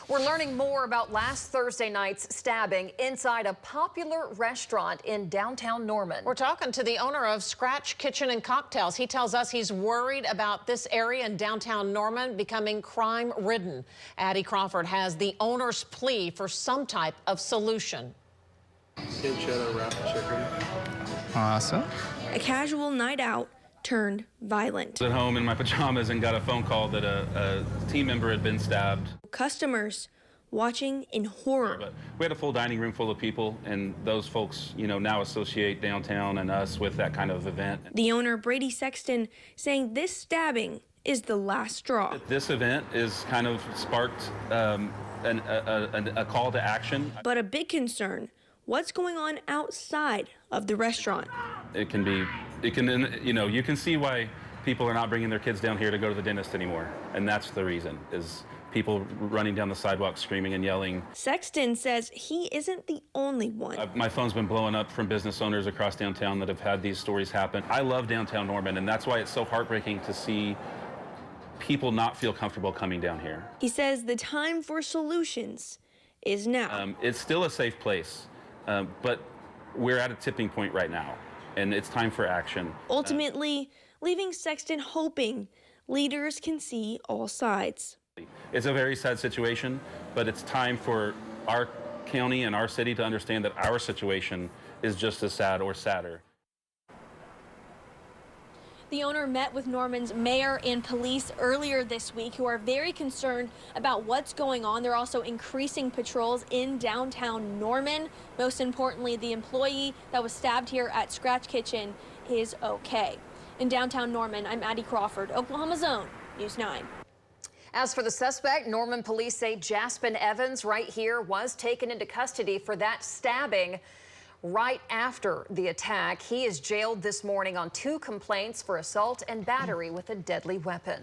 We're learning more about last Thursday night's stabbing inside a popular restaurant in downtown Norman. We're talking to the owner of Scratch Kitchen and Cocktails. He tells us he's worried about this area in downtown Norman becoming crime-ridden. Addie Crawford has the owner's plea for some type of solution. Cheddar wrapped chicken. Awesome. A casual night out turned violent. I was at home in my pajamas and got a phone call that a team member had been stabbed. Customers watching in horror. But we had a full dining room full of people, and those folks, now associate downtown and us with that kind of event. The owner, Brady Sexton, saying this stabbing is the last straw. This event is kind of sparked a call to action. But a big concern, what's going on outside of the restaurant? You can see why people are not bringing their kids down here to go to the dentist anymore. And that's the reason, is people running down the sidewalk screaming and yelling. Sexton says he isn't the only one. My phone's been blowing up from business owners across downtown that have had these stories happen. I love downtown Norman, and that's why it's so heartbreaking to see people not feel comfortable coming down here. He says the time for solutions is now. It's still a safe place, but we're at a tipping point right now, and it's time for action. Ultimately, leaving Sexton hoping leaders can see all sides. It's a very sad situation, but it's time for our county and our city to understand that our situation is just as sad or sadder. The owner met with Norman's mayor and police earlier this week, who are very concerned about what's going on. They're also increasing patrols in downtown Norman. Most importantly, the employee that was stabbed here at Scratch Kitchen is okay. In downtown Norman, I'm Addie Crawford, Oklahoma's Own News 9. As for the suspect, Norman police say Jaspin Evans right here was taken into custody for that stabbing right after the attack. He is jailed this morning on 2 complaints for assault and battery with a deadly weapon.